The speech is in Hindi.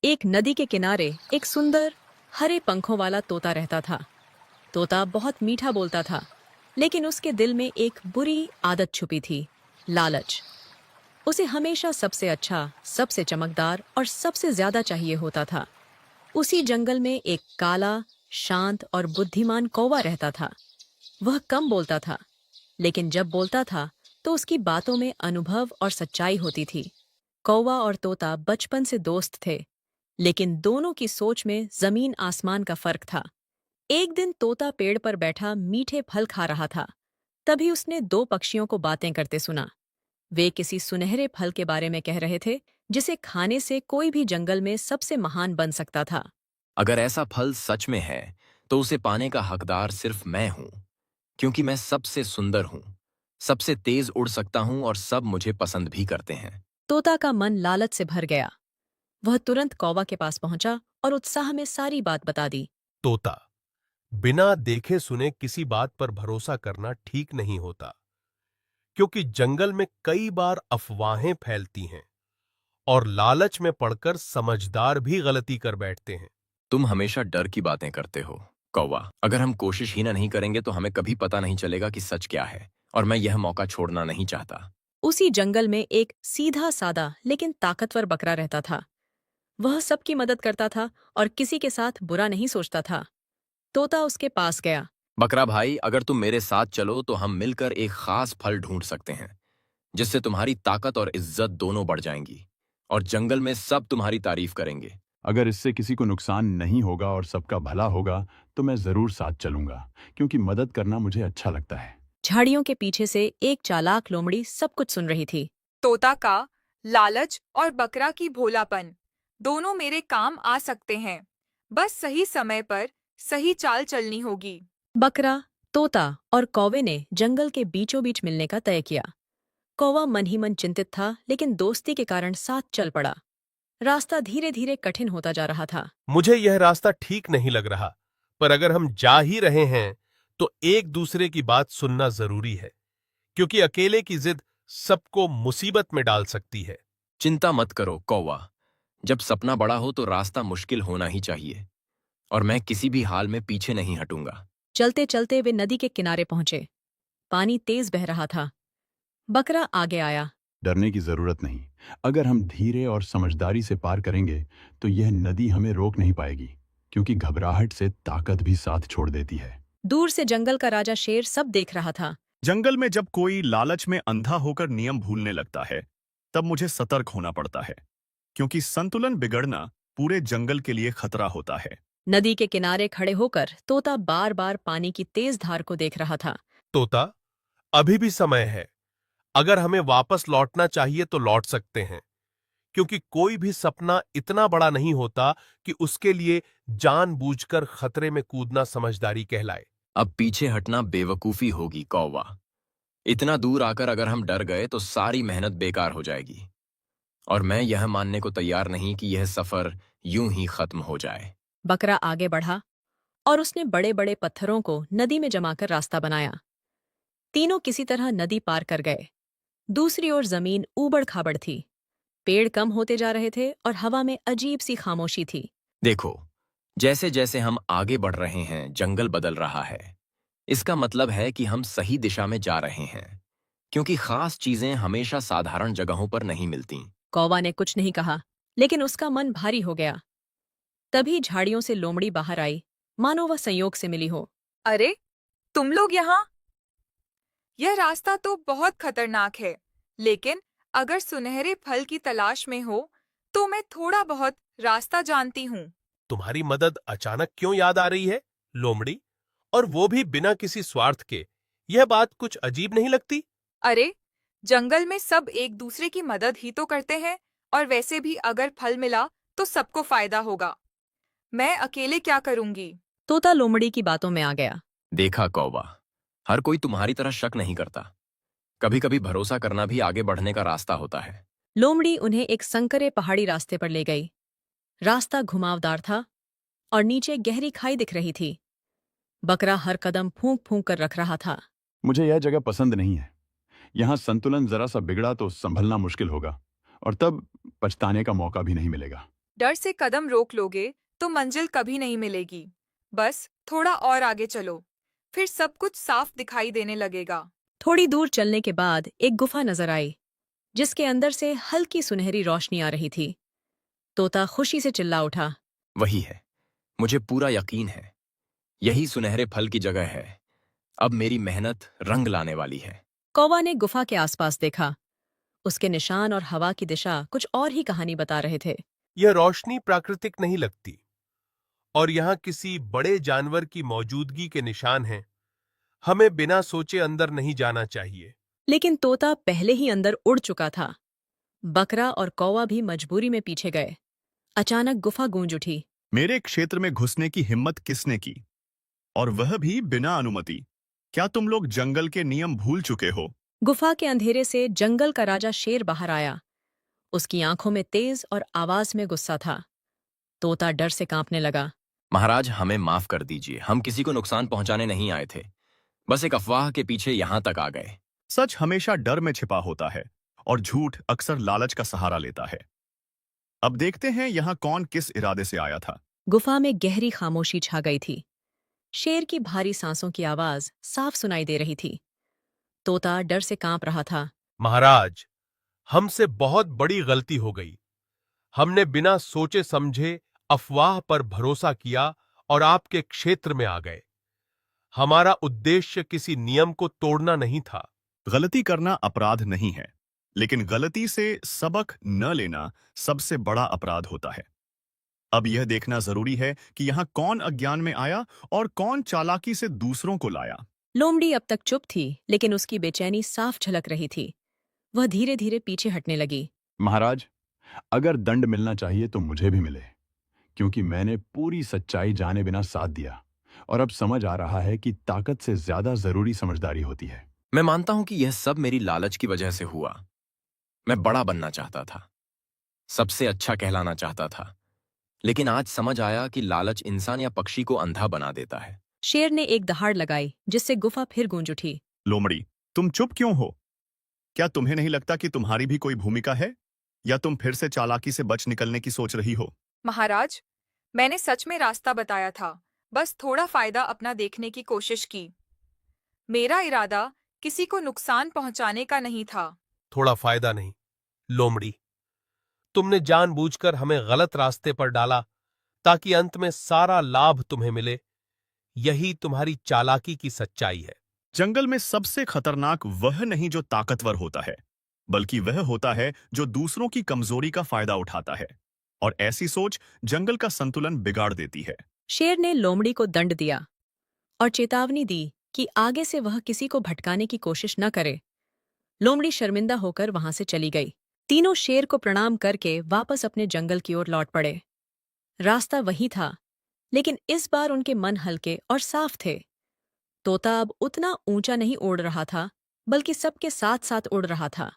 एक नदी के किनारे एक सुंदर हरे पंखों वाला तोता रहता था। तोता बहुत मीठा बोलता था, लेकिन उसके दिल में एक बुरी आदत छुपी थी, लालच। उसे हमेशा सबसे अच्छा, सबसे चमकदार और सबसे ज्यादा चाहिए होता था। उसी जंगल में एक काला, शांत और बुद्धिमान कौवा रहता था। वह कम बोलता था, लेकिन जब बोलता था तो उसकी बातों में अनुभव और सच्चाई होती थी। कौवा और तोता बचपन से दोस्त थे, लेकिन दोनों की सोच में जमीन आसमान का फर्क था। एक दिन तोता पेड़ पर बैठा मीठे फल खा रहा था। तभी उसने दो पक्षियों को बातें करते सुना। वे किसी सुनहरे फल के बारे में कह रहे थे, जिसे खाने से कोई भी जंगल में सबसे महान बन सकता था। अगर ऐसा फल सच में है तो उसे पाने का हकदार सिर्फ मैं हूं, क्योंकि मैं सबसे सुंदर हूं, सबसे तेज उड़ सकता हूं और सब मुझे पसंद भी करते हैं। तोता का मन लालच से भर गया। वह तुरंत कौवा के पास पहुंचा और उत्साह में सारी बात बता दी। तोता, बिना देखे सुने किसी बात पर भरोसा करना ठीक नहीं होता, क्योंकि जंगल में कई बार अफवाहें फैलती हैं और लालच में पड़कर समझदार भी गलती कर बैठते हैं। तुम हमेशा डर की बातें करते हो, कौवा। अगर हम कोशिश ही नहीं करेंगे तो हमें कभी पता नहीं चलेगा कि सच क्या है, और मैं यह मौका छोड़ना नहीं चाहता। उसी जंगल में एक सीधा सादा लेकिन ताकतवर बकरा रहता था। वह सबकी मदद करता था और किसी के साथ बुरा नहीं सोचता था। तोता उसके पास गया। बकरा भाई, अगर तुम मेरे साथ चलो तो हम मिलकर एक खास फल ढूंढ सकते हैं, जिससे तुम्हारी ताकत और इज्जत दोनों बढ़ जाएंगी, और जंगल में सब तुम्हारी तारीफ करेंगे। अगर इससे किसी को नुकसान नहीं होगा और सबका भला होगा तो मैं जरूर साथ चलूंगा, क्योंकि मदद करना मुझे अच्छा लगता है। झाड़ियों के पीछे से एक चालाक लोमड़ी सब कुछ सुन रही थी। तोता का लालच और बकरा की भोलापन दोनों मेरे काम आ सकते हैं। बस सही समय पर सही चाल चलनी होगी। बकरा, तोता और कौवे ने जंगल के बीचों बीच मिलने का तय किया। कौवा मन ही मन चिंतित था, लेकिन दोस्ती के कारण साथ चल पड़ा। रास्ता धीरे धीरे कठिन होता जा रहा था। मुझे यह रास्ता ठीक नहीं लग रहा, पर अगर हम जा ही रहे हैं तो एक दूसरे की बात सुनना जरूरी है, क्योंकि अकेले की जिद सबको मुसीबत में डाल सकती है। चिंता मत करो कौवा, जब सपना बड़ा हो तो रास्ता मुश्किल होना ही चाहिए, और मैं किसी भी हाल में पीछे नहीं हटूंगा। चलते चलते वे नदी के किनारे पहुंचे। पानी तेज बह रहा था। बकरा आगे आया। डरने की जरूरत नहीं। अगर हम धीरे और समझदारी से पार करेंगे तो यह नदी हमें रोक नहीं पाएगी, क्योंकि घबराहट से ताकत भी साथ छोड़ देती है। दूर से जंगल का राजा शेर सब देख रहा था। जंगल में जब कोई लालच में अंधा होकर नियम भूलने लगता है, तब मुझे सतर्क होना पड़ता है, क्योंकि संतुलन बिगड़ना पूरे जंगल के लिए खतरा होता है। नदी के किनारे खड़े होकर तोता बार बार पानी की तेज धार को देख रहा था। तोता, अभी भी समय है। अगर हमें वापस लौटना चाहिए तो लौट सकते हैं, क्योंकि कोई भी सपना इतना बड़ा नहीं होता कि उसके लिए जानबूझकर खतरे में कूदना समझदारी कहलाए। अब पीछे हटना बेवकूफी होगी कौवा। इतना दूर आकर अगर हम डर गए तो सारी मेहनत बेकार हो जाएगी, और मैं यह मानने को तैयार नहीं कि यह सफर यूं ही खत्म हो जाए। बकरा आगे बढ़ा और उसने बड़े बड़े पत्थरों को नदी में जमाकर रास्ता बनाया। तीनों किसी तरह नदी पार कर गए। दूसरी ओर जमीन ऊबड़ खाबड़ थी। पेड़ कम होते जा रहे थे और हवा में अजीब सी खामोशी थी। देखो, जैसे जैसे हम आगे बढ़ रहे हैं जंगल बदल रहा है। इसका मतलब है कि हम सही दिशा में जा रहे हैं, क्योंकि खास चीजें हमेशा साधारण जगहों पर नहीं मिलती। कौवा ने कुछ नहीं कहा, लेकिन उसका मन भारी हो गया। तभी झाड़ियों से लोमड़ी बाहर आई, मानो वह संयोग से मिली हो। अरे, तुम लोग यहाँ? यह रास्ता तो बहुत खतरनाक है, लेकिन अगर सुनहरे फल की तलाश में हो तो मैं थोड़ा बहुत रास्ता जानती हूँ। तुम्हारी मदद अचानक क्यों याद आ रही है, लोमड़ी? और वो भी बिना किसी स्वार्थ के। यह बात कुछ अजीब नहीं लगती? अरे, जंगल में सब एक दूसरे की मदद ही तो करते हैं, और वैसे भी अगर फल मिला तो सबको फायदा होगा। मैं अकेले क्या करूंगी? तोता लोमड़ी की बातों में आ गया। देखा कौवा, हर कोई तुम्हारी तरह शक नहीं करता। कभी कभी भरोसा करना भी आगे बढ़ने का रास्ता होता है। लोमड़ी उन्हें एक संकरे पहाड़ी रास्ते पर ले गई। रास्ता घुमावदार था और नीचे गहरी खाई दिख रही थी। बकरा हर कदम फूंक फूंक कर रख रहा था। मुझे यह जगह पसंद नहीं है। यहाँ संतुलन जरा सा बिगड़ा तो संभलना मुश्किल होगा, और तब पछताने का मौका भी नहीं मिलेगा। डर से कदम रोक लोगे तो मंजिल कभी नहीं मिलेगी। बस थोड़ा और आगे चलो, फिर सब कुछ साफ दिखाई देने लगेगा। थोड़ी दूर चलने के बाद एक गुफा नजर आई, जिसके अंदर से हल्की सुनहरी रोशनी आ रही थी। तोता खुशी से चिल्ला उठा। वही है, मुझे पूरा यकीन है, यही सुनहरे फल की जगह है। अब मेरी मेहनत रंग लाने वाली है। कौवा ने गुफा के आसपास देखा। उसके निशान और हवा की दिशा कुछ और ही कहानी बता रहे थे। यह रोशनी प्राकृतिक नहीं लगती और यहाँ किसी बड़े जानवर की मौजूदगी के निशान हैं। हमें बिना सोचे अंदर नहीं जाना चाहिए। लेकिन तोता पहले ही अंदर उड़ चुका था। बकरा और कौवा भी मजबूरी में पीछे गए। अचानक गुफा गूंज उठी। मेरे क्षेत्र में घुसने की हिम्मत किसने की, और वह भी बिना अनुमति? क्या तुम लोग जंगल के नियम भूल चुके हो? गुफा के अंधेरे से जंगल का राजा शेर बाहर आया। उसकी आंखों में तेज और आवाज में गुस्सा था। तोता डर से कांपने लगा। महाराज, हमें माफ कर दीजिए, हम किसी को नुकसान पहुंचाने नहीं आए थे, बस एक अफवाह के पीछे यहां तक आ गए। सच हमेशा डर में छिपा होता है और झूठ अक्सर लालच का सहारा लेता है। अब देखते हैं यहाँ कौन किस इरादे से आया था। गुफा में गहरी खामोशी छा गई थी। शेर की भारी सांसों की आवाज साफ सुनाई दे रही थी। तोता डर से कांप रहा था। महाराज, हमसे बहुत बड़ी गलती हो गई। हमने बिना सोचे समझे अफवाह पर भरोसा किया और आपके क्षेत्र में आ गए। हमारा उद्देश्य किसी नियम को तोड़ना नहीं था। गलती करना अपराध नहीं है, लेकिन गलती से सबक न लेना सबसे बड़ा अपराध होता है। अब यह देखना जरूरी है कि यहाँ कौन अज्ञान में आया और कौन चालाकी से दूसरों को लाया। लोमड़ी अब तक चुप थी, लेकिन उसकी बेचैनी साफ झलक रही थी। वह धीरे धीरे पीछे हटने लगी। महाराज, अगर दंड मिलना चाहिए तो मुझे भी मिले, क्योंकि मैंने पूरी सच्चाई जाने बिना साथ दिया और अब समझ आ रहा है कि ताकत से ज्यादा जरूरी समझदारी होती है। मैं मानता हूं कि यह सब मेरी लालच की वजह से हुआ। मैं बड़ा बनना चाहता था, सबसे अच्छा कहलाना चाहता था, लेकिन आज समझ आया कि लालच इंसान या पक्षी को अंधा बना देता है। शेर ने एक दहाड़ लगाई, जिससे गुफा फिर गूंज उठी। लोमड़ी, तुम चुप क्यों हो? क्या तुम्हें नहीं लगता कि तुम्हारी भी कोई भूमिका है, या तुम फिर से चालाकी से बच निकलने की सोच रही हो? महाराज, मैंने सच में रास्ता बताया था, बस थोड़ा फायदा अपना देखने की कोशिश की। मेरा इरादा किसी को नुकसान पहुंचाने का नहीं था। थोड़ा फायदा नहीं, लोमड़ी। तुमने जानबूझकर हमें गलत रास्ते पर डाला ताकि अंत में सारा लाभ तुम्हें मिले। यही तुम्हारी चालाकी की सच्चाई है। जंगल में सबसे खतरनाक वह नहीं जो ताकतवर होता है, बल्कि वह होता है जो दूसरों की कमजोरी का फायदा उठाता है, और ऐसी सोच जंगल का संतुलन बिगाड़ देती है। शेर ने लोमड़ी को दंड दिया और चेतावनी दी कि आगे से वह किसी को भटकाने की कोशिश न करे। लोमड़ी शर्मिंदा होकर वहां से चली गई। तीनों शेर को प्रणाम करके वापस अपने जंगल की ओर लौट पड़े। रास्ता वही था, लेकिन इस बार उनके मन हल्के और साफ थे। तोता अब उतना ऊंचा नहीं उड़ रहा था, बल्कि सबके साथ साथ उड़ रहा था।